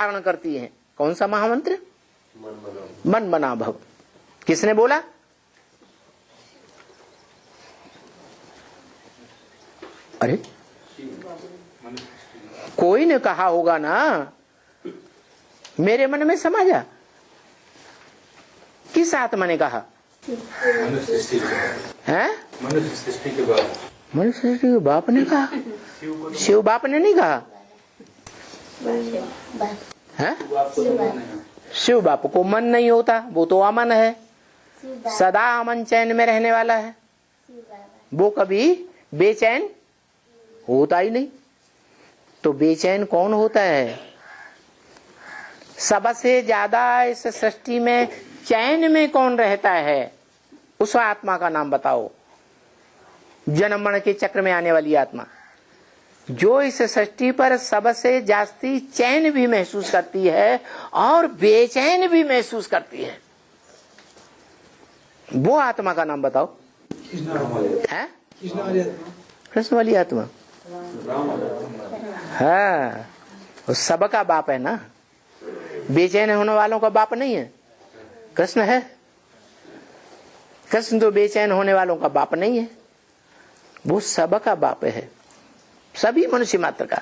धारण करती हैं। कौन सा महामंत्र? मन बना भव। किसने बोला? अरे कोई ने कहा होगा ना, मेरे मन में समा जा। किस आत्मा ने कहा? है मनुष्य सृष्टि के बाप ने कहा। शिव बाप ने नहीं कहा है? शिव बाप को मन नहीं होता, वो तो अमन है, सदा अमन चैन में रहने वाला है, वो कभी बेचैन होता ही नहीं। तो बेचैन कौन होता है? सबसे ज्यादा इस सृष्टि में चैन में कौन रहता है? उस आत्मा का नाम बताओ। जन्म मरण के चक्र में आने वाली आत्मा, जो इस सृष्टि पर सबसे जास्ती चैन भी महसूस करती है और बेचैन भी महसूस करती है, वो आत्मा का नाम बताओ। है कृष्ण वाली आत्मा। हाँ, वो सबका बाप है ना। बेचैन होने वालों का बाप नहीं है, कृष्ण है। कृष्ण तो बेचैन होने वालों का बाप नहीं है, वो सबका बाप है, सभी मनुष्य मात्र का।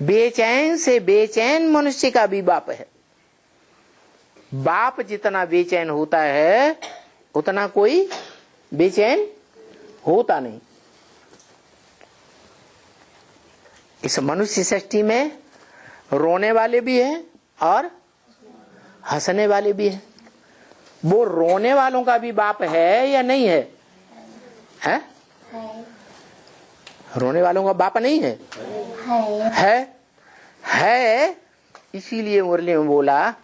बेचैन से बेचैन मनुष्य का भी बाप है। बाप जितना बेचैन होता है उतना कोई बेचैन होता नहीं। इस मनुष्य सृष्टि में रोने वाले भी हैं और हंसने वाले भी हैं। वो रोने वालों का भी बाप है या नहीं है? है? रोने वालों का बाप नहीं है? है। इसीलिए मुरली में बोला,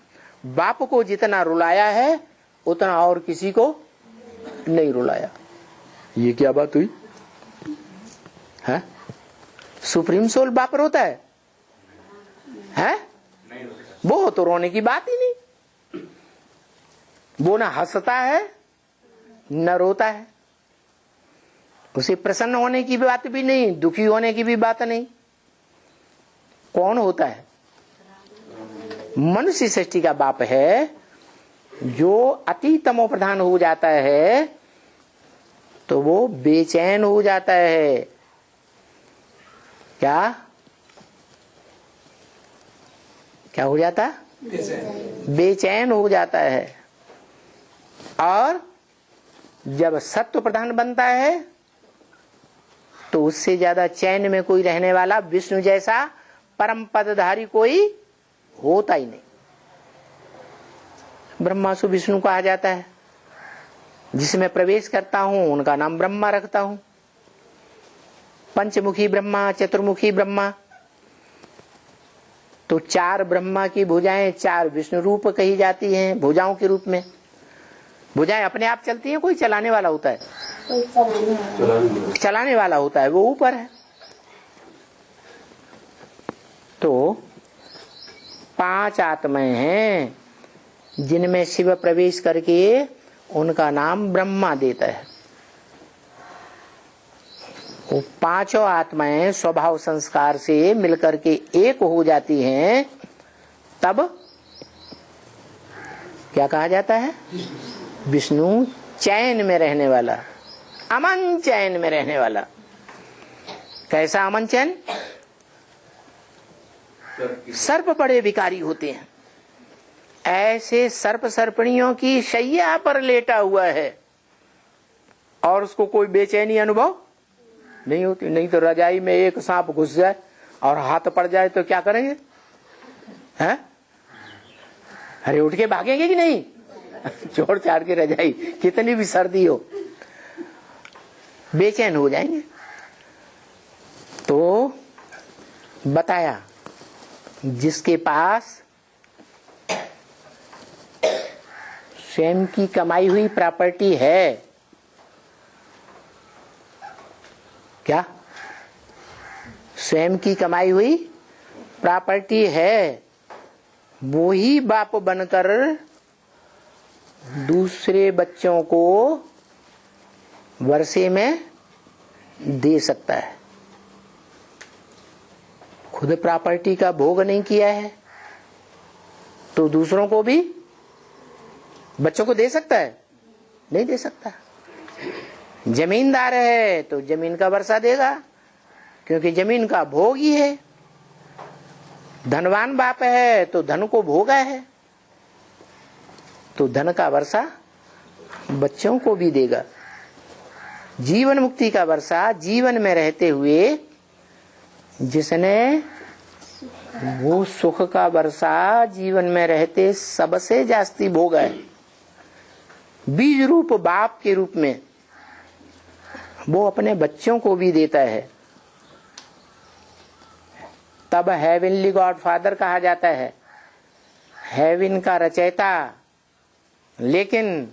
बाप को जितना रुलाया है उतना और किसी को नहीं रुलाया। ये क्या बात हुई? है? सुप्रीम सोल बाप रोता है? है? वो तो रोने की बात ही नहीं। वो ना हंसता है न रोता है। उसे प्रसन्न होने की बात भी नहीं, दुखी होने की भी बात नहीं। कौन होता है? मनुष्य सृष्टि का बाप है। जो अति तमो प्रधान हो जाता है तो वो बेचैन हो जाता है। क्या हो जाता? बेचैन हो जाता है। और जब सत्व प्रधान बनता है तो उससे ज्यादा चैन में कोई रहने वाला विष्णु जैसा परम पदधारी कोई होता ही नहीं। ब्रह्मासु विष्णु कहा जाता है। जिसमें प्रवेश करता हूं उनका नाम ब्रह्मा रखता हूं। पंचमुखी ब्रह्मा, चतुर्मुखी ब्रह्मा। तो चार ब्रह्मा की भुजाएं चार विष्णु रूप कही जाती हैं, भुजाओं के रूप में। भुजाएं अपने आप चलती हैं, कोई चलाने वाला होता है? चलाने वाला होता है, वो ऊपर है। तो पांच आत्माएं हैं जिनमें शिव प्रवेश करके उनका नाम ब्रह्मा देता है। वो पांचों आत्माएं स्वभाव संस्कार से मिलकर के एक हो जाती हैं, तब क्या कहा जाता है? विष्णु चैन में रहने वाला, अमन चैन में रहने वाला। कैसा अमन चैन? सर्प बड़े विकारी होते हैं, ऐसे सर्प सर्पणियों की शैया पर लेटा हुआ है और उसको कोई बेचैनी अनुभव नहीं होती। नहीं तो रजाई में एक सांप घुस जाए और हाथ पड़ जाए तो क्या करेंगे? हैं? अरे उठ के भागेंगे कि नहीं? छोड़ छाड़ के रजाई, कितनी भी सर्दी हो, बेचैन हो जाएंगे। तो बताया, जिसके पास स्वयं की कमाई हुई प्रॉपर्टी है, क्या स्वयं की कमाई हुई प्रॉपर्टी है, वो ही बाप बनकर दूसरे बच्चों को वर्षे में दे सकता है। खुद प्रॉपर्टी का भोग नहीं किया है, तो दूसरों को भी, बच्चों को दे सकता है? नहीं दे सकता। जमींदार है तो जमीन का वर्षा देगा, क्योंकि जमीन का भोग ही है। धनवान बाप है तो धन को भोगा है, तो धन का वर्षा बच्चों को भी देगा। जीवन मुक्ति का वर्षा जीवन में रहते हुए जिसने वो सुख का वर्षा जीवन में रहते सबसे जास्ती भोगा है, बीज रूप बाप के रूप में वो अपने बच्चों को भी देता है। तब हेवनली गॉड फादर कहा जाता है, हेवन का रचयिता। लेकिन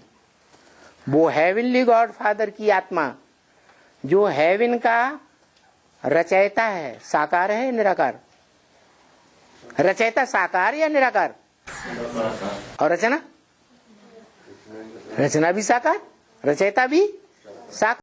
वो हेवनली गॉड फादर की आत्मा जो हेवन का रचयिता है, साकार है निराकार? रचयिता साकार या निराकार? और रचना? रचना भी साकार, रचयिता भी साकार।